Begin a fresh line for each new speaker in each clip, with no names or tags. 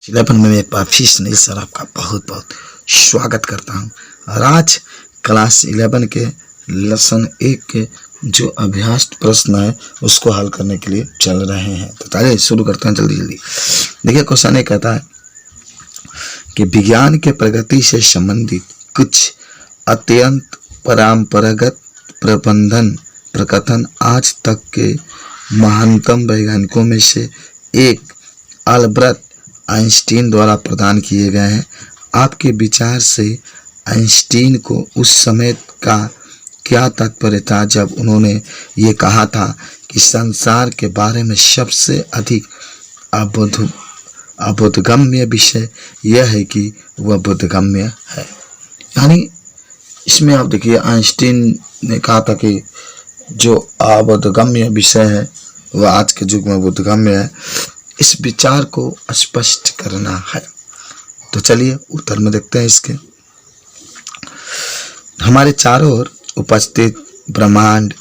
चिल्लापन में एक बार फिर सुनील सर आपका बहुत बहुत स्वागत करता हूं। और आज क्लास 11 के लेसन 1 के जो अभ्यास प्रश्न है उसको हल करने के लिए चल रहे हैं। तो चलिए शुरू करते हैं जल्दी जल्दी। देखिए क्वेश्चन ये कहता है कि विज्ञान के प्रगति से संबंधित कुछ अत्यंत परंपरागत प्रकथन आज तक के महानतम वैज्ञानिकों में से एक अल्बर्ट आइंस्टीन द्वारा प्रदान किए गए हैं। आपके विचार से आइंस्टीन को उस समय का क्या तात्पर्य था जब उन्होंने ये कहा था कि संसार के बारे में सबसे अधिक अबोधगम्य विषय यह है कि वह बोधगम्य है। यानी इसमें आप देखिए आइंस्टीन ने कहा था कि जो अबोधगम्य विषय है वह आज के युग में बोधगम्य है। इस विचार को स्पष्ट करना है। तो चलिए उत्तर में देखते हैं इसके। हमारे चारों ओर उपस्थित ब्रह्मांड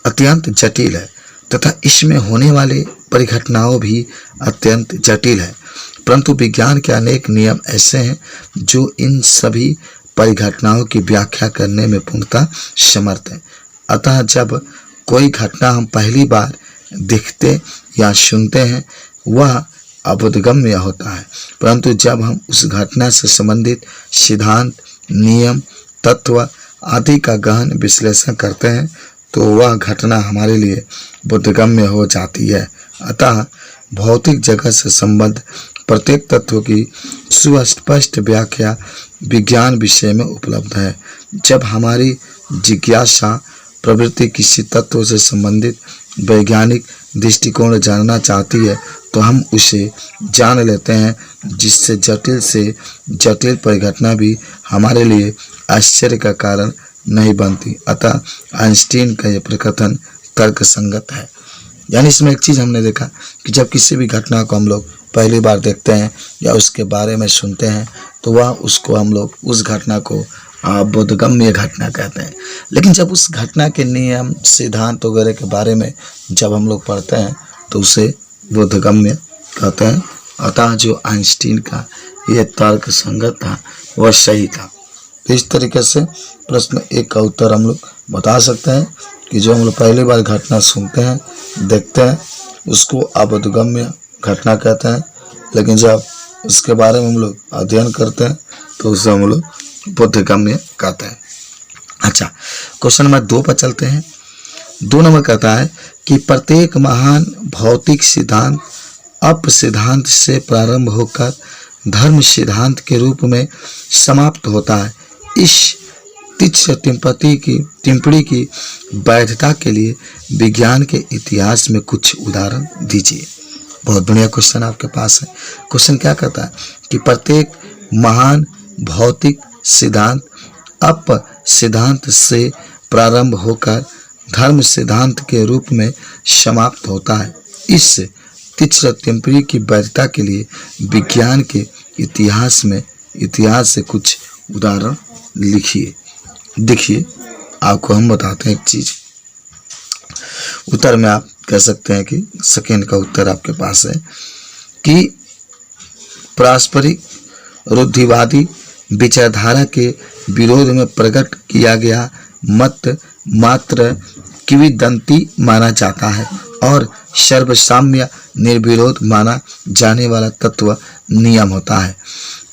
अत्यंत जटिल है तथा इसमें होने वाले परिघटनाओं भी अत्यंत जटिल है, परंतु विज्ञान के अनेक नियम ऐसे हैं जो इन सभी परिघटनाओं की व्याख्या करने में पूर्णतः समर्थ है। अतः जब कोई घटना हम पहली बार देखते या सुनते हैं वह अबोधगम्य होता है, परंतु जब हम उस घटना से संबंधित सिद्धांत, नियम, तत्व आदि का गहन विश्लेषण करते हैं तो वह घटना हमारे लिए बोधगम्य हो जाती है। अतः भौतिक जगत से संबद्ध प्रत्येक तत्व की सुस्पष्ट व्याख्या विज्ञान विषय में उपलब्ध है। जब हमारी जिज्ञासा प्रवृत्ति किसी तत्व से संबंधित वैज्ञानिक दृष्टिकोण जानना चाहती है तो हम उसे जान लेते हैं, जिससे जटिल से जटिल परिघटना भी हमारे लिए आश्चर्य का कारण नहीं बनती। अतः आइंस्टीन का यह प्रकथन तर्कसंगत है। यानी इसमें एक चीज़ हमने देखा कि जब किसी भी घटना को हम लोग पहली बार देखते हैं या उसके बारे में सुनते हैं तो वह उसको हम लोग उस घटना को बोधगम्य घटना कहते हैं। लेकिन जब उस घटना के नियम, सिद्धांत वगैरह के बारे में जब हम लोग पढ़ते हैं तो उसे बोधगम्य कहते हैं। अतः जो आइंस्टीन का यह तर्क संगत था वह सही था। तो इस तरीके से प्रश्न 1 का उत्तर हम लोग बता सकते हैं कि जो हम लोग पहली बार घटना सुनते हैं, देखते हैं, उसको अबोधगम्य घटना कहते हैं, लेकिन जब उसके बारे में हम लोग अध्ययन करते हैं तो उसे हम लोग बोधगम्य कहते हैं। अच्छा, क्वेश्चन नंबर 2 पर चलते हैं। 2 नंबर कहता है कि प्रत्येक महान भौतिक सिद्धांत अप सिद्धांत से प्रारंभ होकर धर्म सिद्धांत के रूप में समाप्त होता है। इस तीक्ष्ण टिप्पणी की वैधता के लिए विज्ञान के इतिहास में कुछ उदाहरण दीजिए। बहुत बढ़िया क्वेश्चन आपके पास है। क्वेश्चन क्या कहता है कि प्रत्येक महान भौतिक सिद्धांत अप सिद्धांत से प्रारंभ होकर धर्म सिद्धांत के रूप में समाप्त होता है। इस तीक्ष्ण टिप्पणी की वैधता के लिए विज्ञान के इतिहास से कुछ उदाहरण लिखिए। देखिए, आपको हम बताते हैं एक चीज। उत्तर में आप कह सकते हैं कि सेकेंड का उत्तर आपके पास है कि पारस्परिक रूढ़िवादी विचारधारा के विरोध में प्रकट किया गया मत मात्र किंवदंती माना जाता है और सर्वसाम्य निर्विरोध माना जाने वाला तत्व नियम होता है।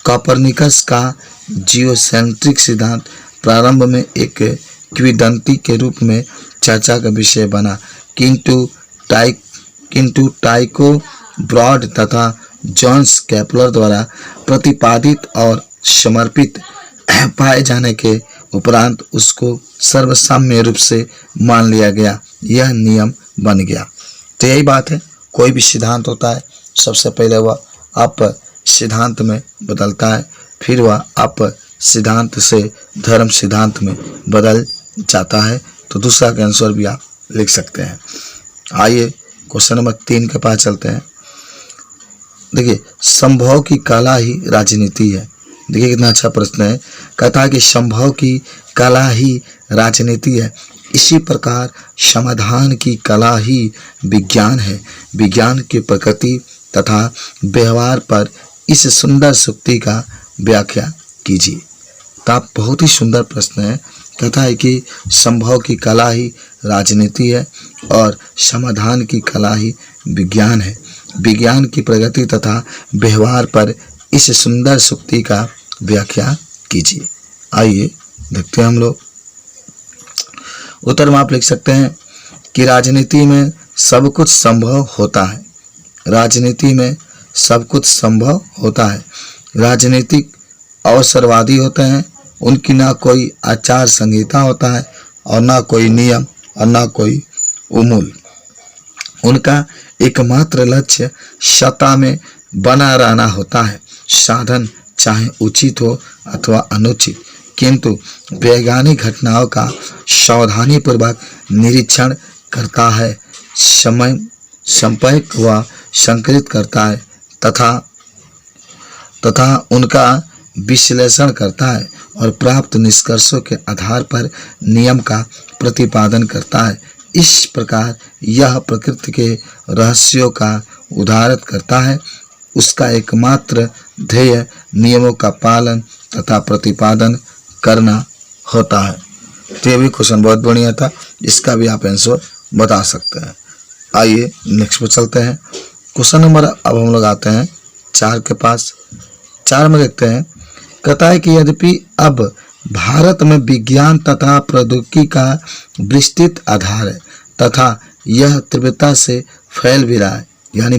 कोपरनिकस का जियोसेंट्रिक सिद्धांत प्रारंभ में एक किंवदंती के रूप में चर्चा का विषय बना, किंतु टाइको ब्रॉड तथा जॉन्स केपलर द्वारा प्रतिपादित और समर्पित पाए जाने के उपरांत उसको सर्वसाम्य रूप से मान लिया गया। यह नियम बन गया। तो यही बात है, कोई भी सिद्धांत होता है सबसे पहले वह अप सिद्धांत में बदलता है, फिर वह अप सिद्धांत से धर्म सिद्धांत में बदल जाता है। तो दूसरा का आंसर भी आप लिख सकते हैं। आइए क्वेश्चन नंबर 3 के पास चलते हैं। देखिए, संभव की कला ही राजनीति है। देखिए कितना अच्छा प्रश्न है। कहता है कि संभव की कला ही राजनीति है। इसी प्रकार समाधान की कला ही विज्ञान है। विज्ञान की प्रकृति तथा व्यवहार पर इस सुंदर सूक्ति का व्याख्या कीजिए। तो आप बहुत ही सुंदर प्रश्न है। कहता है कि संभव की कला ही राजनीति है और समाधान की कला ही विज्ञान है। विज्ञान की प्रगति तथा व्यवहार पर इस सुंदर सूक्ति का व्याख्या कीजिए। आइए देखते हैं हम लोग। उत्तर में आप लिख सकते हैं कि राजनीति में सब कुछ संभव होता है। राजनीति में सब कुछ संभव होता है। राजनीतिक अवसरवादी होते हैं, उनकी ना कोई आचार संहिता होता है और ना कोई नियम और ना कोई उमूल। उनका एकमात्र लक्ष्य सत्ता में बना रहना होता है, साधन चाहे उचित हो अथवा अनुचित। किंतु वैज्ञानिक घटनाओं का सावधानी पूर्वक निरीक्षण करता है, समय संपर्क व संकलित करता है तथा उनका विश्लेषण करता है और प्राप्त निष्कर्षों के आधार पर नियम का प्रतिपादन करता है। इस प्रकार यह प्रकृति के रहस्यों का उदाहरण करता है। उसका एकमात्र ध्येय नियमों का पालन तथा प्रतिपादन करना होता है। तो ये भी क्वेश्चन बहुत बढ़िया था, इसका भी आप आंसर बता सकते हैं। आइए नेक्स्ट पे चलते हैं। क्वेश्चन नंबर अब हम लोग आते हैं 4 के पास। 4 में देखते हैं, कहता है कि यद्यपि अब भारत में विज्ञान तथा प्रौद्योगिकी का विस्तृत आधार है तथा यह तीव्रता से फैल भी रहा है, यानी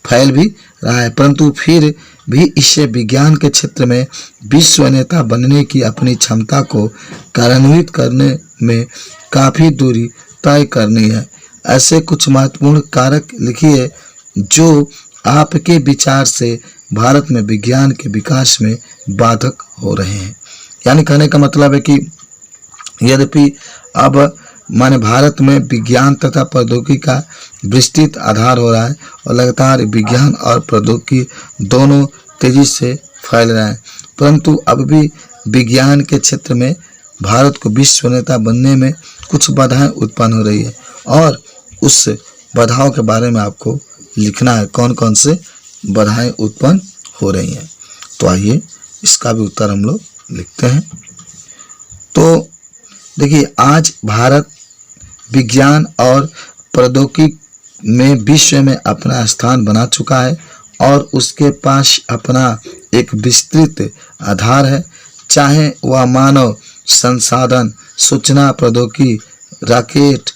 फैल भी रहा है, परंतु फिर भी इससे विज्ञान के क्षेत्र में विश्व नेता बनने की अपनी क्षमता को कार्यान्वित करने में काफ़ी दूरी तय करनी है। ऐसे कुछ महत्वपूर्ण कारक लिखिए जो आपके विचार से भारत में विज्ञान के विकास में बाधक हो रहे हैं। यानी कहने का मतलब है कि यद्यपि अब माने भारत में विज्ञान तथा प्रौद्योगिकी का विस्तृत आधार हो रहा है और लगातार विज्ञान और प्रौद्योगिकी दोनों तेजी से फैल रहे हैं, परंतु अब भी विज्ञान के क्षेत्र में भारत को विश्व नेता बनने में कुछ बाधाएं उत्पन्न हो रही है और उस बाधाओं के बारे में आपको लिखना है, कौन कौन से बाधाएं उत्पन्न हो रही हैं। तो आइए इसका भी उत्तर हम लोग लिखते हैं। तो देखिए, आज भारत विज्ञान और प्रौद्योगिकी में विश्व में अपना स्थान बना चुका है और उसके पास अपना एक विस्तृत आधार है, चाहे वह मानव संसाधन, सूचना प्रौद्योगिकी, रॉकेट,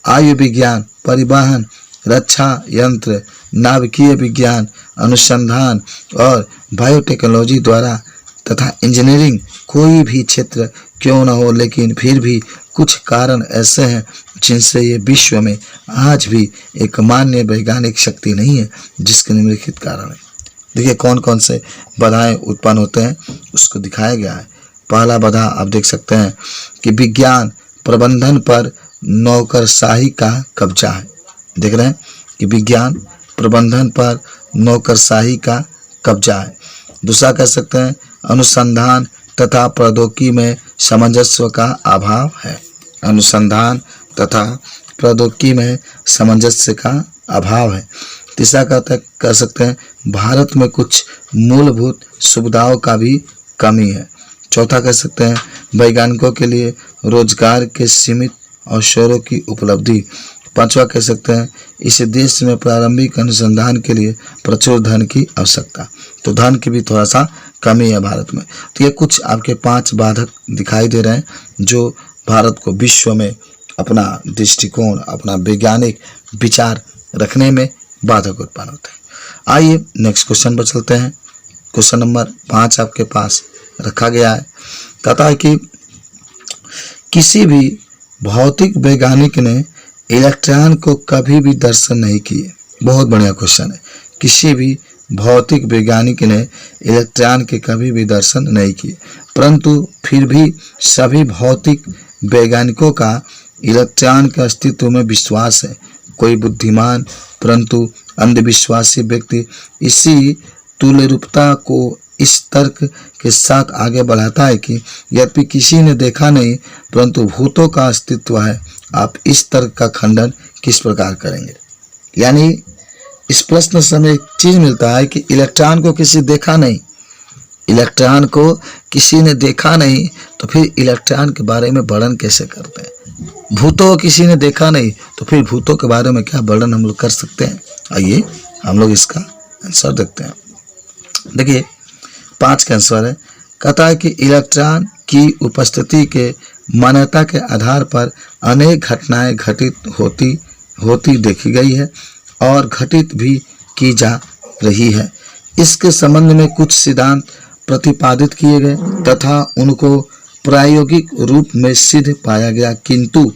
आयु विज्ञान, परिवहन, रक्षा यंत्र, नाभिकीय विज्ञान, अनुसंधान और बायोटेक्नोलॉजी द्वारा तथा इंजीनियरिंग, कोई भी क्षेत्र क्यों न हो, लेकिन फिर भी कुछ कारण ऐसे हैं जिनसे ये विश्व में आज भी एक मान्य वैज्ञानिक शक्ति नहीं है, जिसके निम्नलिखित कारण है। देखिए कौन कौन से बाधाएं उत्पन्न होते हैं उसको दिखाया गया है। पहला बाधा आप देख सकते हैं कि विज्ञान प्रबंधन पर नौकरशाही का कब्जा है। देख रहे हैं कि विज्ञान प्रबंधन पर नौकरशाही का कब्जा है। दूसरा कह सकते हैं अनुसंधान तथा प्रौद्योगिकी में सामंजस्य का अभाव है। अनुसंधान तथा प्रौद्योगिकी में सामंजस्य का अभाव है। तीसरा कह सकते हैं भारत में कुछ मूलभूत सुविधाओं का भी कमी है। चौथा कह सकते हैं वैज्ञानिकों के लिए रोजगार के सीमित अवसरों की उपलब्धि। पांचवा कह सकते हैं इस देश में प्रारंभिक अनुसंधान के लिए प्रचुर धन की आवश्यकता। तो धन की भी थोड़ा सा कमी है भारत में। तो ये कुछ आपके 5 बाधक दिखाई दे रहे हैं जो भारत को विश्व में अपना दृष्टिकोण, अपना वैज्ञानिक विचार रखने में बाधक उत्पन्न होते हैं। आइए नेक्स्ट क्वेश्चन पर चलते हैं। क्वेश्चन नंबर 5 आपके पास रखा गया है। कहता है कि किसी भी भौतिक वैज्ञानिक ने इलेक्ट्रॉन को कभी भी दर्शन नहीं किए। बहुत बढ़िया क्वेश्चन है। किसी भी भौतिक वैज्ञानिक ने इलेक्ट्रॉन के कभी भी दर्शन नहीं किए, परंतु फिर भी सभी भौतिक वैज्ञानिकों का इलेक्ट्रॉन के अस्तित्व में विश्वास है। कोई बुद्धिमान परंतु अंधविश्वासी व्यक्ति इसी तुल्यरूपता को इस तर्क के साथ आगे बढ़ाता है कि यद्यपि किसी ने देखा नहीं परंतु भूतों का अस्तित्व है। आप इस तर्क का खंडन किस प्रकार करेंगे? यानी इस प्रश्न से हमें एक चीज मिलता है कि इलेक्ट्रॉन को किसी देखा नहीं, इलेक्ट्रॉन को किसी ने देखा नहीं, तो फिर इलेक्ट्रॉन के बारे में वर्णन कैसे करते हैं। भूतों को किसी ने देखा नहीं, तो फिर भूतों के बारे में क्या वर्णन हम लोग कर सकते हैं। आइए हम लोग इसका आंसर देखते हैं। देखिए 5 का आंसर है, कहता है कि इलेक्ट्रॉन की उपस्थिति के मान्यता के आधार पर अनेक घटनाएं घटित होती देखी गई है और घटित भी की जा रही है। इसके संबंध में कुछ सिद्धांत प्रतिपादित किए गए तथा उनको प्रायोगिक रूप में सिद्ध पाया गया, किंतु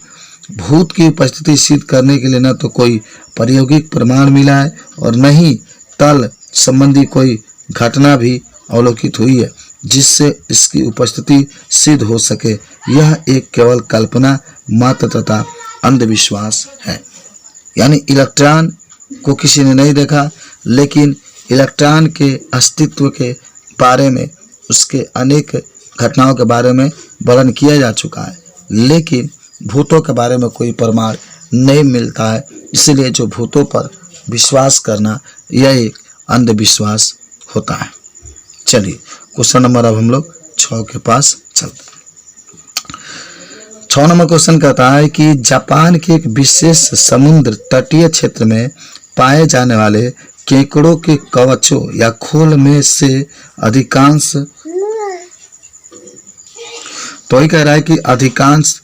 भूत की उपस्थिति सिद्ध करने के लिए न तो कोई प्रायोगिक प्रमाण मिला है और न ही तल संबंधी कोई घटना भी अवलोकित हुई है जिससे इसकी उपस्थिति सिद्ध हो सके। यह एक केवल कल्पना मात्र तथा अंधविश्वास है। यानी इलेक्ट्रॉन को किसी ने नहीं देखा, लेकिन इलेक्ट्रॉन के अस्तित्व के बारे में, उसके अनेक घटनाओं के बारे में वर्णन किया जा चुका है, लेकिन भूतों के बारे में कोई प्रमाण नहीं मिलता है। इसलिए जो भूतों पर विश्वास करना यह एक अंधविश्वास होता है। चलिए क्वेश्चन नंबर अब हम लोग 6 के पास चलते हैं। 6 नंबर क्वेश्चन कहता है कि जापान के एक विशेष समुद्र तटीय क्षेत्र में पाए जाने वाले केकड़ों के कवचों या खोल में से अधिकांश, तो ये कह रहा है कि अधिकांश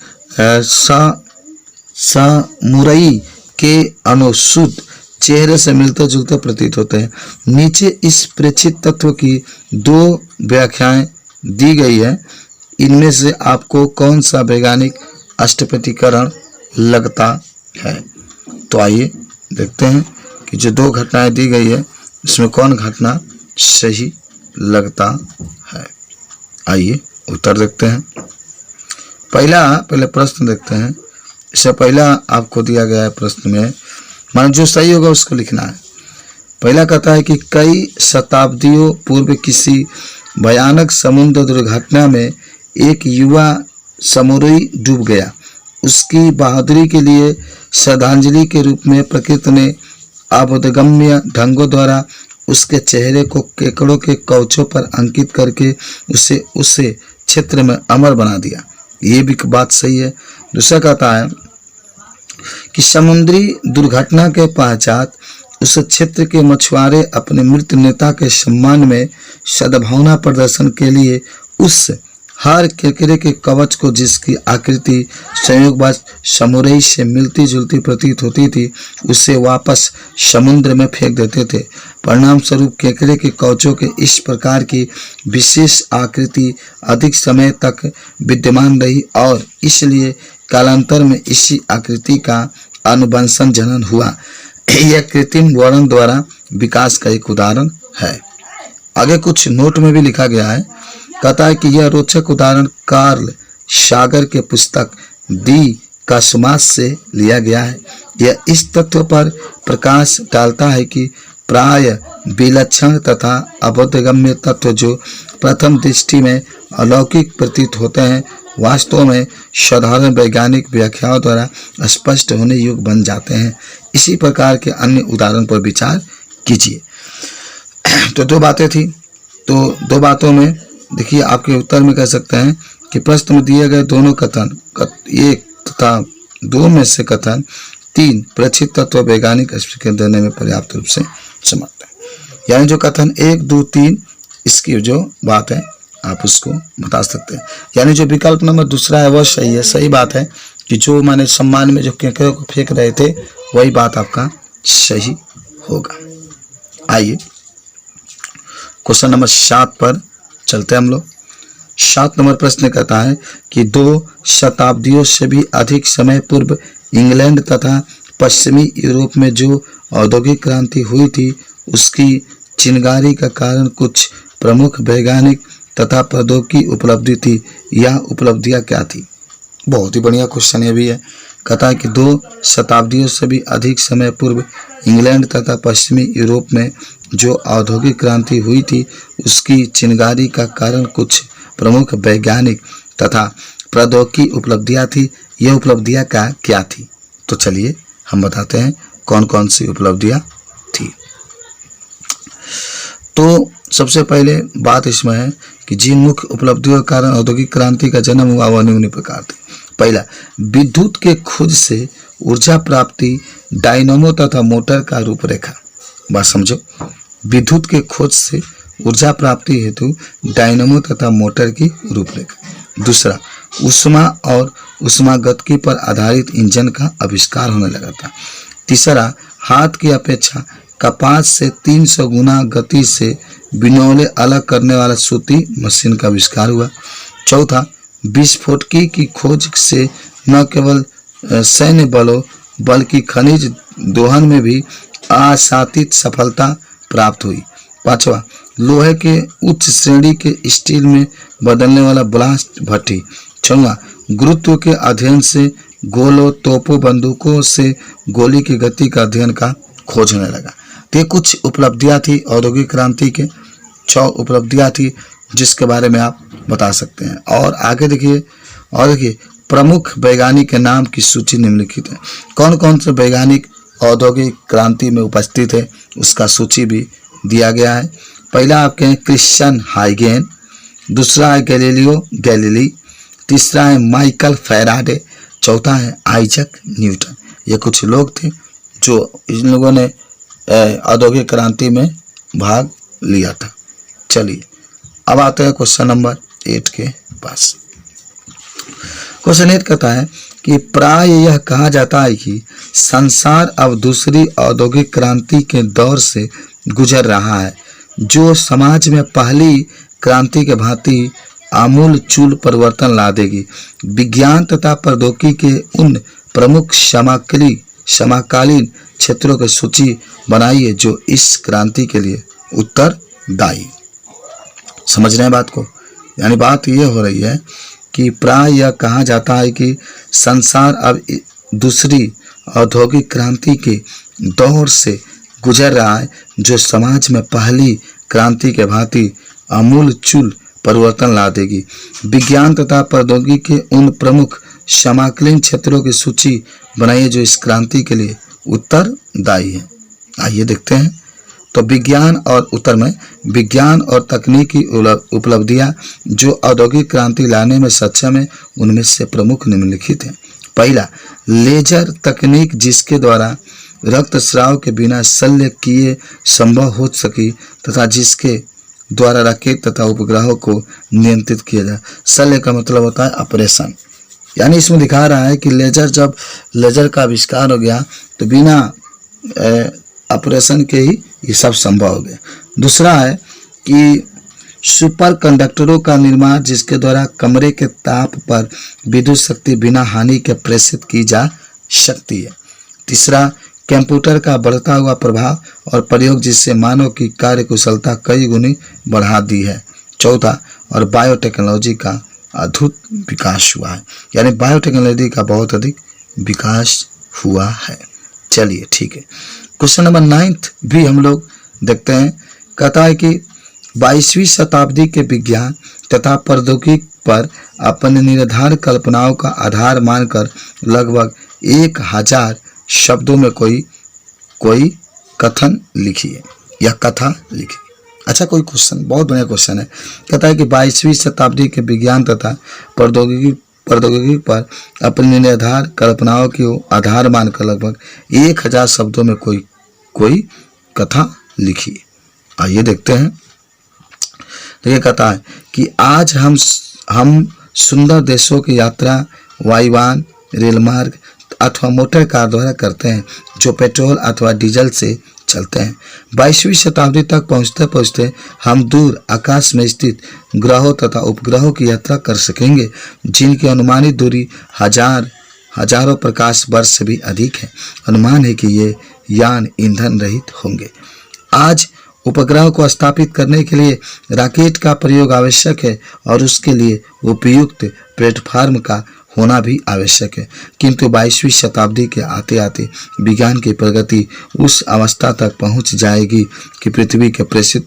सामुराई के अनुसूत चेहरे से मिलते जुलते प्रतीत होते हैं। नीचे इस प्रेक्षित तत्व की 2 व्याख्याएं दी गई है, इनमें से आपको कौन सा वैज्ञानिक अष्टप्रतीकरण लगता है। तो आइए देखते हैं कि जो 2 घटनाएं दी गई है इसमें कौन घटना सही लगता है। आइए उत्तर देखते हैं। पहले प्रश्न देखते हैं। इससे पहला आपको दिया गया है प्रश्न में, मान जो सही होगा उसको लिखना है। पहला कहता है कि कई शताब्दियों पूर्व किसी भयानक समुद्र दुर्घटना में एक युवा समुराई डूब गया। उसकी बहादुरी के लिए श्रद्धांजलि के रूप में प्रकृति ने अबोधगम्य ढंगों द्वारा उसके चेहरे को केकड़ों के कवचों पर अंकित करके उसे क्षेत्र में अमर बना दिया। ये भी बात सही है। दूसरा कहता है कि समुद्री दुर्घटना के पश्चात उस क्षेत्र के मछुआरे अपने मृत नेता के सम्मान में सद्भावना प्रदर्शन के लिए उस हर केकड़े के कवच को, जिसकी आकृति संयोगवश समुराई से मिलती जुलती प्रतीत होती थी, उसे वापस समुद्र में फेंक देते थे। परिणाम स्वरूप केकड़े के कवचों के इस प्रकार की विशेष आकृति अधिक समय तक विद्यमान रही और इसलिए कालांतर में इसी आकृति का अनुवंशन जनन हुआ। यह कृत्रिम वर्णन द्वारा विकास का एक उदाहरण है। आगे कुछ नोट में भी लिखा गया है। कहता है कि यह रोचक उदाहरण कार्ल सागर के पुस्तक दी कासमास से लिया गया है। यह इस तथ्य पर प्रकाश डालता है कि प्राय विलक्षण तथा अबोधगम्य तत्व जो प्रथम दृष्टि में अलौकिक प्रतीत होते हैं, वास्तव में साधारण वैज्ञानिक व्याख्याओं द्वारा स्पष्ट होने योग्य बन जाते हैं। इसी प्रकार के अन्य उदाहरण पर विचार कीजिए। तो 2 बातें थी, तो 2 बातों में देखिए आपके उत्तर में कह सकते हैं कि प्रश्न में दिए गए दोनों कथन 1 तथा 2 में से कथन 3 प्रेक्षित तत्व वैज्ञानिक स्पष्टीकरण देने में पर्याप्त रूप से समर्थ है। यानी जो कथन 1, 2, 3 इसकी जो बात है आप उसको बता सकते हैं। यानी जो विकल्प नंबर दूसरा है वह सही है। सही बात है कि जो माने सम्मान में जो केकड़ों को फेंक रहे थे वही बात आपका सही होगा। आइए क्वेश्चन नंबर 7 पर चलते हैं हम लोग। 7 नंबर प्रश्न कहता है कि 2 शताब्दियों से भी अधिक समय पूर्व इंग्लैंड तथा पश्चिमी यूरोप में जो औद्योगिक क्रांति हुई थी उसकी चिंगारी का कारण कुछ प्रमुख वैज्ञानिक तथा प्रौद्योगिकी उपलब्धि थी। यह उपलब्धियां क्या थी? बहुत ही बढ़िया क्वेश्चन ये भी है। कहता है कि 2 शताब्दियों से भी अधिक समय पूर्व इंग्लैंड तथा पश्चिमी यूरोप में जो औद्योगिक क्रांति हुई थी उसकी चिंगारी का कारण कुछ प्रमुख वैज्ञानिक तथा प्रौद्योगिकी उपलब्धियां थी। यह उपलब्धियां क्या थी? तो चलिए हम बताते हैं कौन कौन सी उपलब्धियां थी। तो सबसे पहले बात इसमें है कि जिन मुख्य उपलब्धियों के कारण औद्योगिक क्रांति का जन्म हुआ वह निम्न प्रकार थे। पहला, विद्युत के खोज से ऊर्जा प्राप्ति, डायनामो तथा मोटर का रूपरेखा। बात समझो, विद्युत के खोज से ऊर्जा प्राप्ति हेतु डायनामो तथा मोटर की रूपरेखा। दूसरा, ऊष्मा और ऊष्मागतिकी पर आधारित इंजन का आविष्कार होने लगा था। तीसरा, हाथ की अपेक्षा कपास से 300 गुना गति से बिनौले अलग करने वाला सूती मशीन का आविष्कार हुआ। चौथा, विस्फोटकी की खोज से न केवल सैन्य बलों बल्कि खनिज दोहन में भी आशातीत सफलता प्राप्त हुई। पांचवा, लोहे के उच्च श्रेणी के स्टील में बदलने वाला ब्लास्ट भट्टी। छठवां, गुरुत्व के अध्ययन से गोलों, तोपों, बंदूकों से गोली की गति का अध्ययन का खोज होने लगा। तो ये कुछ उपलब्धियां थी औद्योगिक क्रांति के, 6 उपलब्धियां थी जिसके बारे में आप बता सकते हैं। और आगे देखिए, प्रमुख वैज्ञानिक के नाम की सूची निम्नलिखित है। कौन कौन से वैज्ञानिक औद्योगिक क्रांति में उपस्थित है उसका सूची भी दिया गया है। पहला आपके हैं क्रिश्चियन हाइगेन, दूसरा है गैलीलियो गैलीली, तीसरा है माइकल फैराडे, चौथा है आइजक न्यूटन। ये कुछ लोग थे जो इन लोगों ने औद्योगिक क्रांति में भाग लिया था। चलिए अब आते हैं क्वेश्चन नंबर 8 के पास। क्वेश्चन 8 कहता है कि प्राय यह कहा जाता है कि संसार अब दूसरी औद्योगिक क्रांति के दौर से गुजर रहा है, जो समाज में पहली क्रांति के भांति आमूल चूल परिवर्तन ला देगी। विज्ञान तथा प्रौद्योगिकी के उन प्रमुख समकालीन क्षेत्रों की सूची बनाइए जो इस क्रांति के लिए उत्तरदायी। समझ रहे हैं बात को? यानी बात यह हो रही है कि प्राय यह कहा जाता है कि संसार अब दूसरी औद्योगिक क्रांति के दौर से गुजर रहा है, जो समाज में पहली क्रांति के भांति आमूल चूल परिवर्तन ला देगी। विज्ञान तथा प्रौद्योगिकी के उन प्रमुख समकालीन क्षेत्रों की सूची बनाइए जो इस क्रांति के लिए उत्तरदायी है। आइए देखते हैं। तो विज्ञान और उत्तर में विज्ञान और तकनीकी उपलब्धियां जो औद्योगिक क्रांति लाने में सक्षम है, उनमें से प्रमुख निम्नलिखित हैं। पहला, लेजर तकनीक, जिसके द्वारा रक्तस्राव के बिना शल्य किए संभव हो सकी तथा जिसके द्वारा रॉकेट तथा उपग्रहों को नियंत्रित किया जाए। शल्य का मतलब होता है ऑपरेशन। यानी इसमें दिखा रहा है कि जब लेजर का आविष्कार हो गया तो बिना ऑपरेशन के ही ये सब संभव हो गया। दूसरा है कि सुपर कंडक्टरों का निर्माण, जिसके द्वारा कमरे के ताप पर विद्युत शक्ति बिना हानि के प्रेषित की जा सकती है। तीसरा, कंप्यूटर का बढ़ता हुआ प्रभाव और प्रयोग, जिससे मानव की कार्य कुशलता कई गुनी बढ़ा दी है। चौथा, और बायोटेक्नोलॉजी का अद्भुत विकास हुआ है। यानी बायोटेक्नोलॉजी का बहुत अधिक विकास हुआ है। चलिए ठीक है, क्वेश्चन नंबर 9 भी हम लोग देखते हैं। कहता है कि 22वीं शताब्दी के विज्ञान तथा प्रौद्योगिकी पर अपने निर्धारित कल्पनाओं का आधार मानकर लगभग 1000 शब्दों में कोई कथन लिखिए या कथा लिखिए। अच्छा, कोई क्वेश्चन, बहुत बढ़िया क्वेश्चन है। कहता है कि 22वीं शताब्दी के विज्ञान तथा प्रौद्योगिकी पर अपने निर्धारित कल्पनाओं की आधार मानकर लगभग 1000 शब्दों में कोई कथा लिखिए। आइए देखते हैं। देखिए, कहता है कि आज हम सुंदर देशों की यात्रा वायुयान, रेलमार्ग अथवा मोटर कार द्वारा करते हैं, जो पेट्रोल अथवा डीजल से चलते हैं। 22वीं शताब्दी तक पहुंचते पहुंचते हम दूर आकाश में स्थित ग्रहों तथा उपग्रहों की यात्रा कर सकेंगे, जिनकी अनुमानित दूरी हजारों प्रकाश वर्ष से भी अधिक है। अनुमान है कि ये यान ईंधन रहित होंगे। आज उपग्रह को स्थापित करने के लिए रॉकेट का प्रयोग आवश्यक है और उसके लिए उपयुक्त प्लेटफॉर्म का होना भी आवश्यक है। किंतु 22वीं शताब्दी के आते आते विज्ञान की प्रगति उस अवस्था तक पहुंच जाएगी कि पृथ्वी के प्रेषित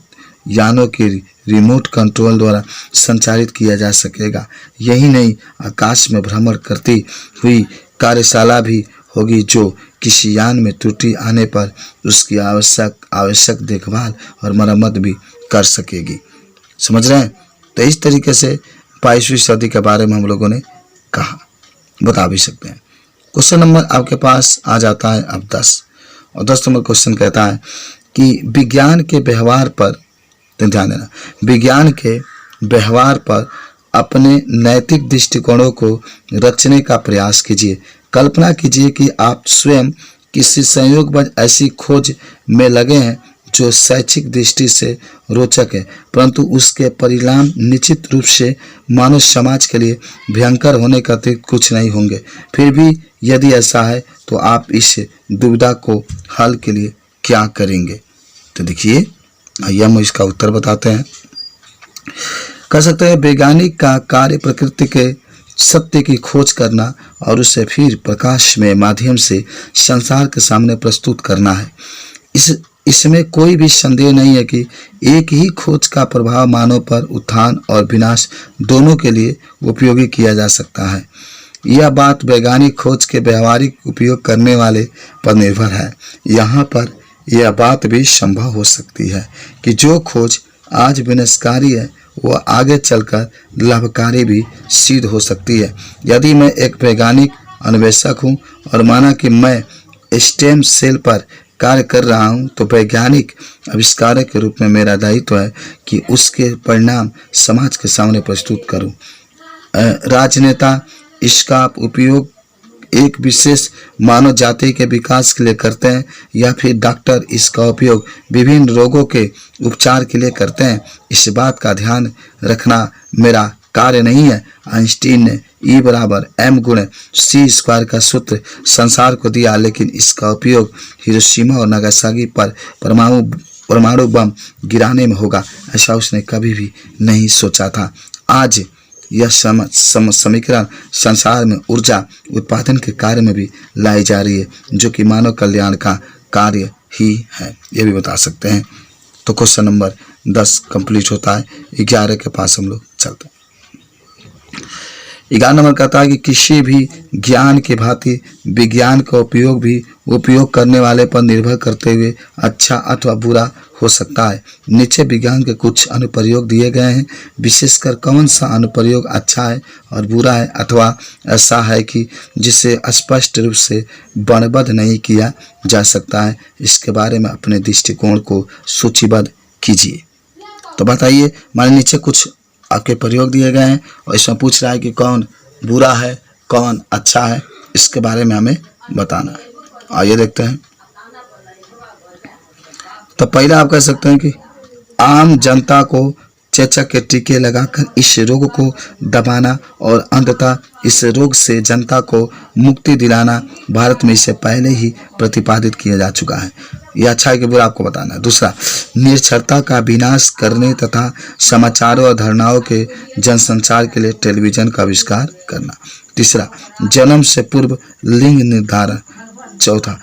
यानों की रिमोट कंट्रोल द्वारा संचालित किया जा सकेगा। यही नहीं, आकाश में भ्रमण करती हुई कार्यशाला भी होगी जो किसी यान में त्रुटि आने पर उसकी आवश्यक देखभाल और मरम्मत भी कर सकेगी। समझ रहे हैं? तो इस तरीके से 22वीं सदी के बारे में हम लोगों ने कहा, बता भी सकते हैं। क्वेश्चन नंबर आपके पास आ जाता है अब 10, और 10 नंबर क्वेश्चन कहता है कि विज्ञान के व्यवहार पर ध्यान देना, विज्ञान के व्यवहार पर अपने नैतिक दृष्टिकोणों को रचने का प्रयास कीजिए। कल्पना कीजिए कि आप स्वयं किसी संयोगवश ऐसी खोज में लगे हैं जो शैक्षिक दृष्टि से रोचक है, परंतु उसके परिणाम निश्चित रूप से मानव समाज के लिए भयंकर होने का अतिरिक्त कुछ नहीं होंगे। फिर भी यदि ऐसा है तो आप इस दुविधा को हल के लिए क्या करेंगे? तो देखिए, आइए हम इसका उत्तर बताते हैं। कह सकते हैं वैज्ञानिक का कार्य प्रकृति के सत्य की खोज करना और उसे फिर प्रकाश में माध्यम से संसार के सामने प्रस्तुत करना है। इसमें कोई भी संदेह नहीं है कि एक ही खोज का प्रभाव मानव पर उत्थान और विनाश दोनों के लिए उपयोगी किया जा सकता है। यह बात वैज्ञानिक खोज के व्यवहारिक उपयोग करने वाले पर निर्भर है। यहाँ पर यह बात भी संभव हो सकती है कि जो खोज आज विनाशकारी है वह आगे चलकर लाभकारी भी सिद्ध हो सकती है। यदि मैं एक वैज्ञानिक अन्वेषक हूँ और माना कि मैं स्टेम सेल पर कार्य कर रहा हूँ, तो वैज्ञानिक आविष्कारक के रूप में मेरा दायित्व है कि उसके परिणाम समाज के सामने प्रस्तुत करूँ। राजनेता इसका उपयोग एक विशेष मानव जाति के विकास के लिए करते हैं, या फिर डॉक्टर इसका उपयोग विभिन्न रोगों के उपचार के लिए करते हैं, इस बात का ध्यान रखना मेरा कार्य नहीं है। आइंस्टीन ने E=mc² का सूत्र संसार को दिया, लेकिन इसका उपयोग हिरोशिमा और नागासाकी पर परमाणु बम गिराने में होगा, ऐसा उसने कभी भी नहीं सोचा था। आज यह समीकरण संसार में ऊर्जा उत्पादन के कार्य में भी लाई जा रही है, जो कि मानव कल्याण का कार्य ही है, यह भी बता सकते हैं। तो क्वेश्चन नंबर 10 कंप्लीट होता है। 11 के पास हम लोग चलते हैं। 11 नंबर कहता है कि किसी भी ज्ञान के भांति विज्ञान का उपयोग भी उपयोग करने वाले पर निर्भर करते हुए अच्छा अथवा बुरा हो सकता है। नीचे विज्ञान के कुछ अनुप्रयोग दिए गए हैं। विशेषकर कौन सा अनुप्रयोग अच्छा है और बुरा है, अथवा ऐसा है कि जिसे स्पष्ट रूप से वर्णबद्ध नहीं किया जा सकता है, इसके बारे में अपने दृष्टिकोण को सूचीबद्ध कीजिए। तो बताइए, हमारे नीचे कुछ आपके प्रयोग दिए गए हैं और इसमें पूछ रहा है कि कौन बुरा है, कौन अच्छा है, इसके बारे में हमें बताना है। आइए देखते हैं। तो पहला आप कह सकते हैं कि आम जनता को चेचक के टीके लगाकर इस रोग को दबाना और अंततः इस रोग से जनता को मुक्ति दिलाना भारत में इससे पहले ही प्रतिपादित किया जा चुका है। यह अच्छा है कि बुरा आपको बताना है। दूसरा, निरक्षरता का विनाश करने तथा समाचारों और धारणाओं के जनसंचार के लिए टेलीविजन का आविष्कार करना। तीसरा, जन्म से पूर्व लिंग निर्धारण। चौथा,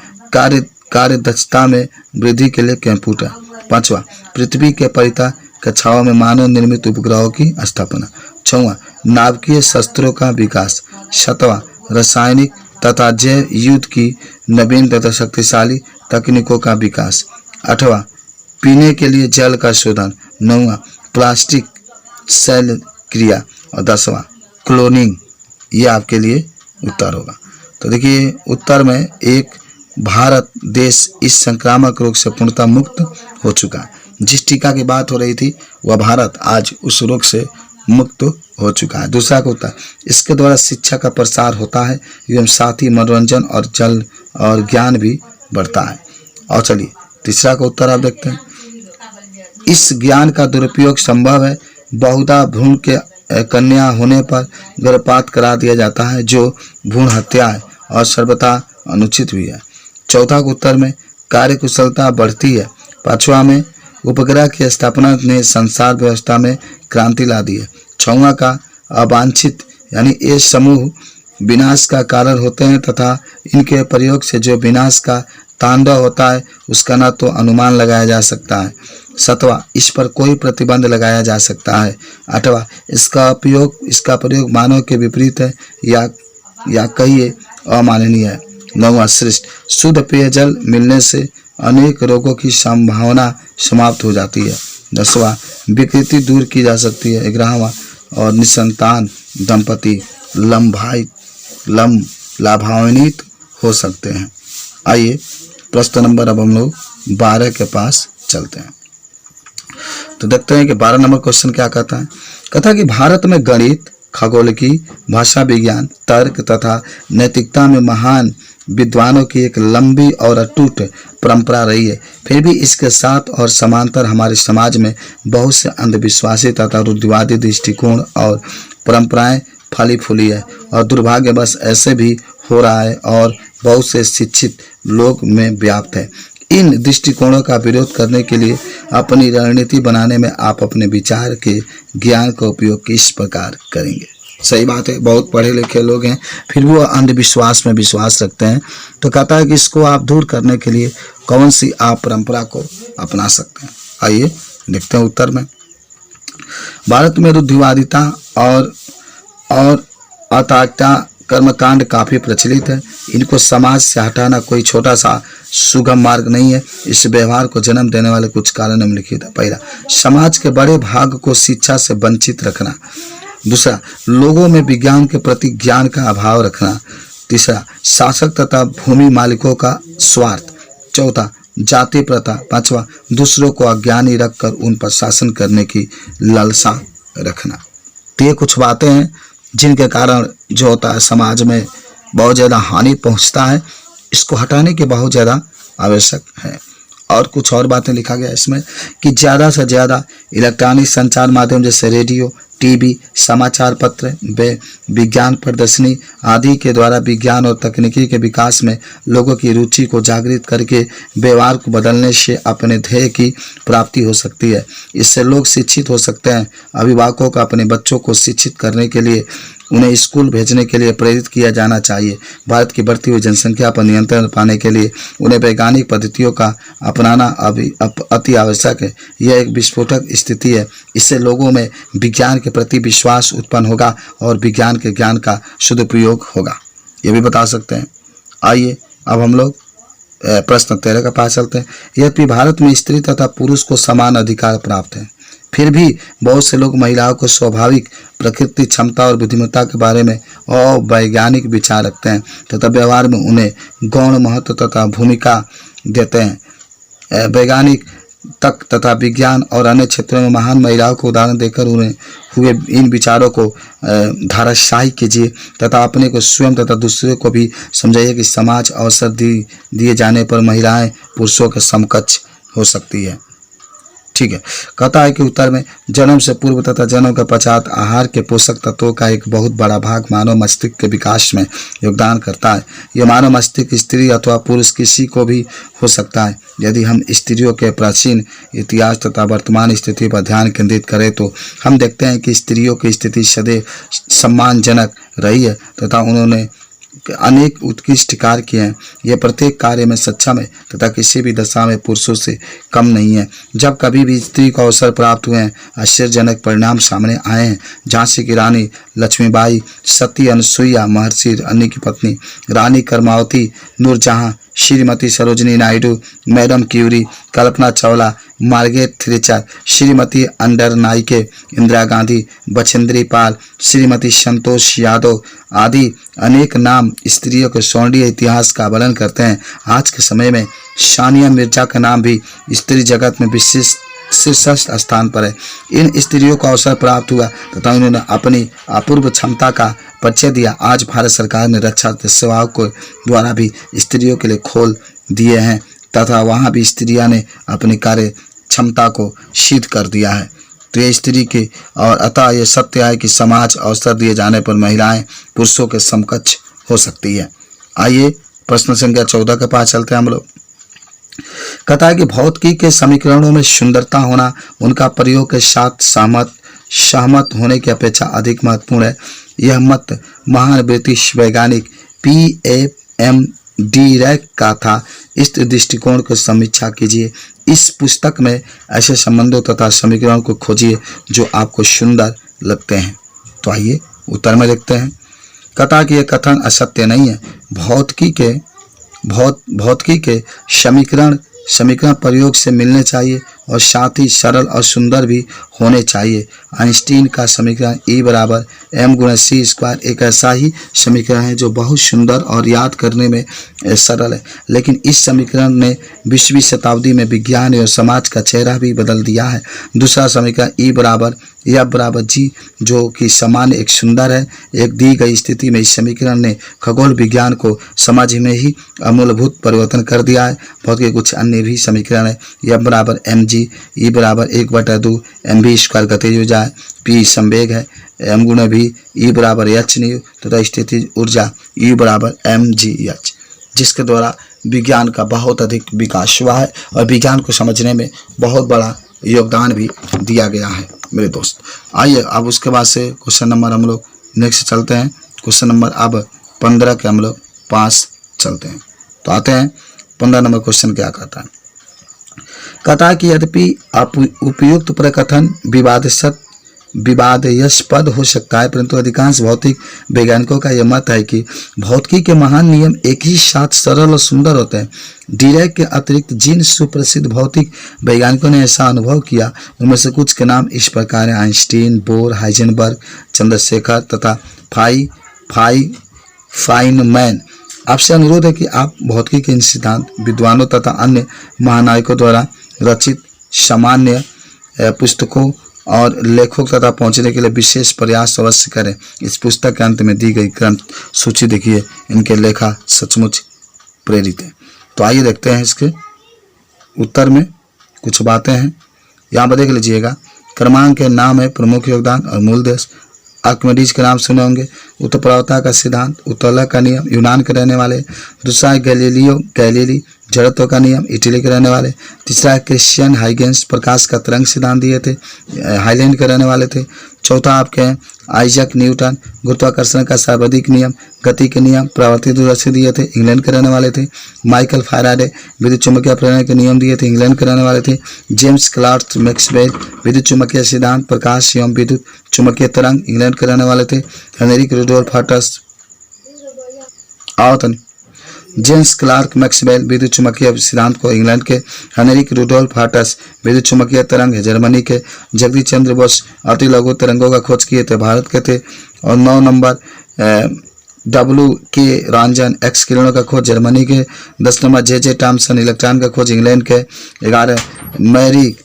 कार्य दक्षता में वृद्धि के लिए कंप्यूटर। पांचवा, पृथ्वी के परितः कक्षाओं में मानव निर्मित उपग्रहों की स्थापना। छठवां, नाभिकीय शस्त्रों का विकास। सातवां, रासायनिक तथा जैव युद्ध की नवीन तथा शक्तिशाली तकनीकों का विकास। आठवां, पीने के लिए जल का शोधन। नौवां, प्लास्टिक सेल क्रिया। और 10वां, क्लोनिंग। ये आपके लिए उत्तर होगा। तो देखिए, उत्तर में एक, भारत देश इस संक्रामक रोग से पूर्णतः मुक्त हो चुका है। जिस टीका की बात हो रही थी वह भारत आज उस रोग से मुक्त हो चुका है। दूसरा का उत्तर, इसके द्वारा शिक्षा का प्रसार होता है एवं साथ ही मनोरंजन और जल और ज्ञान भी बढ़ता है। और चलिए तीसरा का उत्तर आप देखते हैं। इस ज्ञान का दुरुपयोग संभव है। बहुधा भ्रूण के कन्या होने पर गर्भपात करा दिया जाता है, जो भ्रूण हत्या है और सर्वथा अनुचित भी है। चौथा के उत्तर में कार्य कुशलता बढ़ती है। पांचवा में उपग्रह की स्थापना ने संसार व्यवस्था में क्रांति ला दी है। छठवां का अवांछित यानी ये समूह विनाश का कारण होते हैं तथा इनके प्रयोग से जो विनाश का तांडव होता है उसका न तो अनुमान लगाया जा सकता है। सातवां, इस पर कोई प्रतिबंध लगाया जा सकता है। आठवां, इसका प्रयोग मानव के विपरीत है या कहिए अमाननीय है। 9वां सृष्ट शुद्ध पेयजल मिलने से अनेक रोगों की संभावना समाप्त हो जाती है। 10वां विकृति दूर की जा सकती है। 11वां और निसंतान दंपति लाभान्वित हो सकते हैं। आइए प्रश्न नंबर अब हम लोग 12 के पास चलते हैं। तो देखते हैं कि 12 नंबर क्वेश्चन क्या कहता है। कहता है कि भारत में गणित, खगोलिकी, भाषा विज्ञान, तर्क तथा नैतिकता में महान विद्वानों की एक लंबी और अटूट परंपरा रही है। फिर भी इसके साथ और समांतर हमारे समाज में बहुत से अंधविश्वासी तथा रूढ़िवादी दृष्टिकोण और परंपराएं फली फूली है और दुर्भाग्यवश ऐसे भी हो रहा है और बहुत से शिक्षित लोग में व्याप्त है। इन दृष्टिकोणों का विरोध करने के लिए अपनी रणनीति बनाने में आप अपने विचार के ज्ञान का उपयोग किस प्रकार करेंगे। सही बात है, बहुत पढ़े लिखे लोग हैं फिर भी वो अंधविश्वास में विश्वास रखते हैं। तो कहता है कि इसको आप दूर करने के लिए कौन सी आप परंपरा को अपना सकते हैं। आइए देखते हैं उत्तर में। भारत में रूढ़िवादिता और अतार्किकता कर्मकांड काफी प्रचलित है। इनको समाज से हटाना कोई छोटा सा सुगम मार्ग नहीं है। इस व्यवहार को जन्म देने वाले कुछ कारण निम्नलिखित है। पहला, समाज के बड़े भाग को शिक्षा से वंचित रखना। दूसरा, लोगों में विज्ञान के प्रति ज्ञान का अभाव रखना। तीसरा, शासक तथा भूमि मालिकों का स्वार्थ। चौथा, जाति प्रथा। पांचवा, दूसरों को अज्ञानी रखकर उन पर शासन करने की लालसा रखना। तो ये कुछ बातें हैं जिनके कारण जो होता है समाज में बहुत ज़्यादा हानि पहुंचता है। इसको हटाने की बहुत ज़्यादा आवश्यक है। और कुछ और बातें लिखा गया इसमें कि ज़्यादा से ज़्यादा इलेक्ट्रॉनिक संचार माध्यम जैसे रेडियो, टीवी, समाचार पत्र, विज्ञान प्रदर्शनी आदि के द्वारा विज्ञान और तकनीकी के विकास में लोगों की रुचि को जागृत करके व्यवहार को बदलने से अपने ध्येय की प्राप्ति हो सकती है। इससे लोग शिक्षित हो सकते हैं। अभिभावकों को अपने बच्चों को शिक्षित करने के लिए उन्हें स्कूल भेजने के लिए प्रेरित किया जाना चाहिए। भारत की बढ़ती हुई जनसंख्या पर नियंत्रण पाने के लिए उन्हें वैज्ञानिक पद्धतियों का अपनाना अति आवश्यक है। यह एक विस्फोटक स्थिति है। इससे लोगों में विज्ञान के प्रति विश्वास उत्पन्न होगा और विज्ञान के ज्ञान का सदुपयोग होगा। ये भी बता सकते हैं। आइए अब हम लोग प्रश्न 13 का पास चलते हैं। यद्यपि भारत में स्त्री तथा पुरुष को समान अधिकार प्राप्त है, फिर भी बहुत से लोग महिलाओं को स्वाभाविक प्रकृति, क्षमता और बुद्धिमत्ता के बारे में अवैज्ञानिक विचार रखते हैं तथा व्यवहार में उन्हें गौण महत्व तथा भूमिका देते हैं। वैज्ञानिक तक तथा विज्ञान और अन्य क्षेत्रों में महान महिलाओं को उदाहरण देकर उन्हें हुए इन विचारों को धाराशाही कीजिए तथा अपने को स्वयं तथा दूसरों को भी समझाइए कि समाज अवसर दिए जाने पर महिलाएं पुरुषों के समकक्ष हो सकती है। ठीक है, कहता है कि उत्तर में जन्म से पूर्व तथा जन्म के पश्चात आहार के पोषक तत्वों का एक बहुत बड़ा भाग मानव मस्तिष्क के विकास में योगदान करता है। यह मानव मस्तिष्क स्त्री अथवा पुरुष किसी को भी हो सकता है। यदि हम स्त्रियों के प्राचीन इतिहास तथा वर्तमान स्थिति पर ध्यान केंद्रित करें तो हम देखते हैं कि स्त्रियों की स्थिति सदैव सम्मानजनक रही है तथा उन्होंने अनेक उत्कृष्ट कार्य किए हैं। यह प्रत्येक कार्य में सक्षम है तथा किसी भी दशा में पुरुषों से कम नहीं है। जब कभी भी स्त्री को अवसर प्राप्त हुए हैं, आश्चर्यजनक परिणाम सामने आए हैं। झांसी की रानी लक्ष्मीबाई, सती अनुसुईया, महर्षि अन्य की पत्नी रानी Karmavati, Noor Jahan, Shrimati Sarojini Naidu, madam Curie, Kalpana Chawla, Margaret थ्रेचर, Shrimati अंडरनाइके, Indira Gandhi, Bachendri Pal, Shrimati Santosh Yadav आदि अनेक नाम स्त्रियों के स्वर्णीय इतिहास का वर्णन करते हैं। आज के समय में सानिया मिर्जा का नाम भी स्त्री जगत में विशेष शीर्ष स्थान पर है। इन स्त्रियों को अवसर प्राप्त हुआ तथा उन्होंने अपनी अपूर्व क्षमता का परिचय दिया। आज भारत सरकार ने रक्षा सेवाओं को द्वारा भी स्त्रियों के लिए खोल दिए हैं तथा वहां भी स्त्रियां ने अपनी कार्य क्षमता को सिद्ध कर दिया है। तो ये स्त्री की और अतः ये सत्य है कि समाज अवसर दिए जाने पर महिलाएं पुरुषों के समकक्ष हो सकती है। आइए प्रश्न संख्या 14 के पास चलते हैं हम लोग। कहता है कि भौतिकी के समीकरणों में सुंदरता होना उनका प्रयोग के साथ सहमत होने की अपेक्षा अधिक महत्वपूर्ण है। यह मत महान ब्रिटिश वैज्ञानिक P.M. डीरैक का था। इस दृष्टिकोण की समीक्षा कीजिए। इस पुस्तक में ऐसे संबंधों तथा समीकरणों को खोजिए जो आपको सुंदर लगते हैं। तो आइए उत्तर में देखते हैं। कहता है कि यह कथन असत्य नहीं है। भौतिकी के भौतिकी के समीकरण प्रयोग से मिलने चाहिए और साथ ही सरल और सुंदर भी होने चाहिए। आइंस्टीन का समीकरण E बराबर m गुणा c स्क्वायर एक ऐसा ही समीकरण है जो बहुत सुंदर और याद करने में सरल है, लेकिन इस समीकरण ने 20वीं शताब्दी में विज्ञान और समाज का चेहरा भी बदल दिया है। दूसरा समीकरण E बराबर F बराबर G जो कि सामान्य एक सुंदर है। एक दी गई स्थिति में इस समीकरण ने खगोल विज्ञान को समझ में ही अमूलभूत परिवर्तन कर दिया है। भौतिकी के कुछ अन्य भी समीकरण है। F बराबर mg, E बराबर 1/2 mv स्क्वायर गतिज ऊर्जा है, P संवेग है, m गुणा v, E बराबर h न्यू तथा स्थितिज ऊर्जा E बराबर mgh, जिसके द्वारा विज्ञान का बहुत अधिक विकास हुआ है और विज्ञान को समझने में बहुत बड़ा योगदान भी दिया गया है मेरे दोस्त। आइए अब उसके बाद से क्वेश्चन नंबर हम लोग नेक्स्ट चलते हैं। क्वेश्चन नंबर अब 15 के हम लोग पास चलते हैं। तो आते हैं 15 नंबर क्वेश्चन क्या कहता है। कहता है कि यद्यपि उपयुक्त प्रकथन विवादास्पद हो सकता है, परंतु अधिकांश भौतिक वैज्ञानिकों का यह मत है कि भौतिकी के महान नियम एक ही साथ सरल और सुंदर होते हैं। डीरैक के अतिरिक्त जिन सुप्रसिद्ध भौतिक वैज्ञानिकों ने ऐसा अनुभव किया उनमें से कुछ के नाम इस प्रकार हैं: आइंस्टीन, बोर, हाइजेनबर्ग, चंद्रशेखर तथा फाइनमैन। आपसे अनुरोध है कि आप भौतिकी के इन सिद्धांत विद्वानों तथा अन्य महानायकों द्वारा रचित सामान्य पुस्तकों और लेखों तथा पहुंचने के लिए विशेष प्रयास अवश्य करें। इस पुस्तक के अंत में दी गई ग्रंथ सूची देखिए, इनके लेखा सचमुच प्रेरित है। तो आइए देखते हैं इसके उत्तर में कुछ बातें हैं, यहाँ पर देख लीजिएगा। क्रमांक के नाम है प्रमुख योगदान और मूल देश। आर्किमिडीज के नाम सुने होंगे। उत्तरप्रवता का सिद्धांत, उत्तोलन का नियम, यूनान के रहने वाले। दूसरा है गैलीली, जड़त्व का नियम, इटली के रहने वाले। तीसरा है क्रिश्चियन हाइगेंस, प्रकाश का तरंग सिद्धांत दिए थे, हाईलैंड के रहने वाले थे। चौथा आपके हैं आइजैक न्यूटन, गुरुत्वाकर्षण का सर्वाधिक नियम, गति के नियम, प्रवर्तित दूरदर्शी दिए थे, इंग्लैंड के रहने वाले थे। माइकल फैराडे, विद्युत चुम्बकीय प्रेरण के नियम दिए थे, इंग्लैंड के रहने वाले थे। जेम्स क्लर्क मैक्सवेल, विद्युत चुम्बकीय सिद्धांत, प्रकाश एवं विद्युत चुम्बकीय तरंग, इंग्लैंड के रहने वाले थे। Heinrich Rudolf Hertz James Clerk Maxwell, विद्युत चुम्बकीय सिद्धांत को इंग्लैंड के। हेनरिक रुडोल्फ हर्ट्ज, विद्युत चुम्बकीय तरंग है जर्मनी के। जगदीश चंद्र बोस, अति लघु तरंगों का खोज किए थे, भारत के थे। और 9 नंबर W.K. रंजन, एक्स किरणों का खोज जर्मनी के। 10 नंबर J.J. टॉमसन, इलेक्ट्रॉन का खोज इंग्लैंड के। 11 मैरी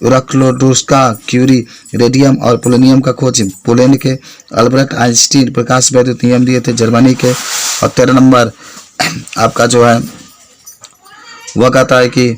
रक्लोडोस्का क्यूरी, रेडियम और पोलोनियम का खोज पोलैंड के। अल्बर्ट आइंस्टीन, प्रकाश वैद्युत नियम दिए थे, जर्मनी के। और 13 नंबर आपका जो है वह कहता है कि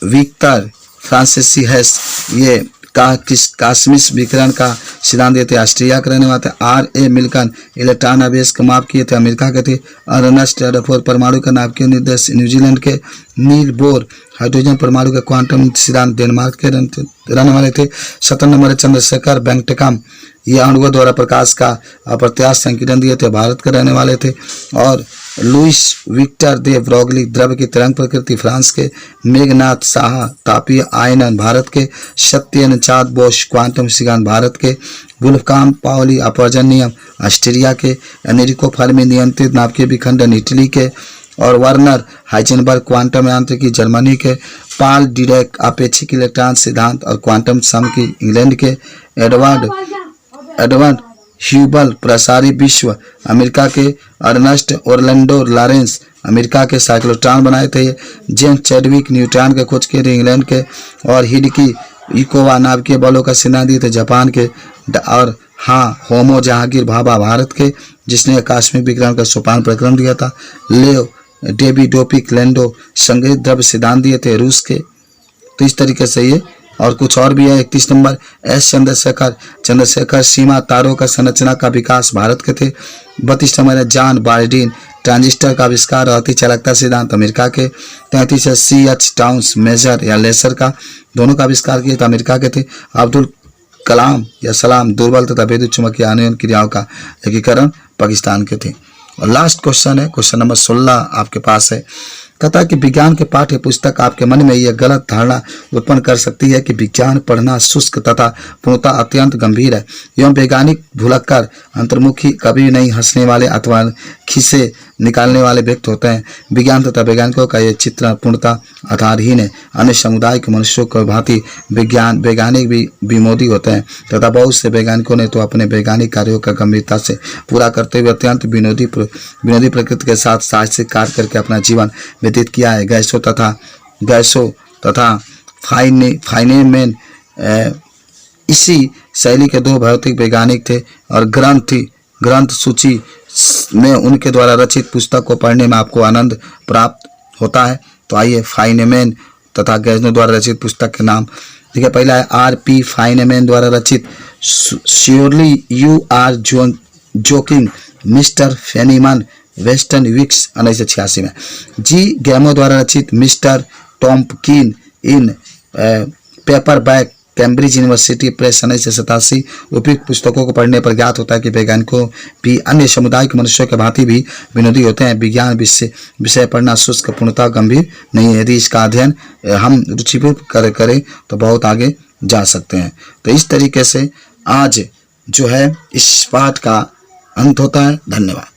विक्टर फ्रांसिसी हैस, ये कास्मिक विकिरण का सिद्धांत दिए थे, ऑस्ट्रिया के रहने वाले थे। R.A. मिल्टन, इलेक्ट्रॉन आवेश का माप किए थे, अमेरिका के थे। अर्नेस्ट रदरफोर्ड, परमाणु का नाभिकीय निर्देश, न्यूजीलैंड के। नील बोर, हाइड्रोजन परमाणु का क्वांटम सिद्धांत, डेनमार्क के रहने वाले थे। 17 नंबर चंद्रशेखर बैंकटकम, ये अणुओं द्वारा प्रकाश का अप्रत्याश संकीर्ण दिए थे, भारत के रहने वाले थे। और लुइस विक्टर दे ब्रोगली, द्रव्य की तरंग प्रकृति, फ्रांस के। मेघनाथ साहा, तापीय आयनन, भारत के। सत्येंद्रनाथ बोस, क्वांटम सिद्धांत, भारत के। वुल्फगांग पाउली, अपवर्जन नियम, ऑस्ट्रिया के। एनरिको फर्मी, नियंत्रित नाभिकीय विखंडन, इटली के। और वर्नर हाइजेनबर्ग, क्वांटम यांत्रिकी, जर्मनी के। पाल डिरैक, अपेक्षिक इलेक्ट्रॉन सिद्धांत और क्वांटम समकी, इंग्लैंड के। एडवर्ड ह्यूबल, प्रसारी विश्व, अमेरिका के। अर्नेस्ट ओरलैंडो लॉरेंस, अमेरिका के, साइक्लोट्रॉन बनाए थे। जेम्स चैडविक, न्यूट्रॉन के खोज किए थे, इंग्लैंड के। और हिडकी इकोवा, नाभिकीय बलों का सिद्धांत दिए थे, जापान के। और हाँ, होमो जहांगीर भाभा, भारत के, जिसने आकस्मिक विकिरण का सोपान प्रकरण दिया था। लेओ डेविडोपिक लैंडो, संग्रहित द्रव्य सिद्धांत दिए थे, रूस के। तो इस तरीके से ये और कुछ और भी है। 31 नंबर S. चंद्रशेखर, सीमा तारों का संरचना का विकास, भारत के थे। 32 नंबर है जॉन बार्डीन, ट्रांजिस्टर का आविष्कार और अति चालकता सिद्धांत, अमेरिका के। 33 है C.H. टाउन्स, मेजर या लेसर का दोनों का आविष्कार किए थे, अमेरिका के थे। अब्दुल कलाम या सलाम, दुर्बल तथा विद्युत चुम्बकीय आनयन क्रियाओं का एकीकरण, पाकिस्तान के थे। और लास्ट क्वेश्चन है, क्वेश्चन नंबर 16 आपके पास है। कहता है कि विज्ञान के पाठ्य पुस्तक आपके मन में यह गलत धारणा उत्पन्न कर सकती है कि विज्ञान पढ़ना शुष्क तथा पूर्णतः अत्यंत गंभीर है एवं वैज्ञानिक भुलक्कर, अंतर्मुखी, कभी नहीं हंसने वाले अथवा खिसे निकालने वाले व्यक्ति होते हैं। विज्ञान तथा वैज्ञानिकों का यह चित्रण पूर्णतः आधारहीन है। अन्य समुदाय के मनुष्यों की भांति वैज्ञानिक भी विनोदी होते हैं तथा बहुत से वैज्ञानिकों ने तो अपने वैज्ञानिक कार्यों का गंभीरता से पूरा करते हुए अत्यंत विनोदी प्रकृति के साथ साहसिक कार्य करके अपना जीवन व्यतीत किया है। गैसो तथा फाइनेमैन इसी शैली के दो भौतिक वैज्ञानिक थे और ग्रंथ सूची में उनके द्वारा रचित पुस्तक को पढ़ने में आपको आनंद प्राप्त होता है। तो आइए फाइनेमैन तथा गैसो द्वारा रचित पुस्तक के नाम देखिए। पहला है R.P. फाइनेमैन द्वारा रचित surely you are joking mister Feynman Western Weeks 1986 में। G. गैमो द्वारा रचित mister Tompkin in paperback Cambridge University Press 1987। उपयुक्त पुस्तकों को पढ़ने पर ज्ञात होता है कि वैज्ञानिकों भी अन्य समुदाय के मनुष्यों के भांति भी विनोदी होते हैं। विज्ञान विषय पढ़ना शुष्क पूर्णतः गंभीर नहीं है। यदि इसका अध्ययन हम रुचिपूर्वक करें तो बहुत आगे जा सकते हैं। तो इस तरीके से आज जो है इस पाठ का अंत होता है। धन्यवाद।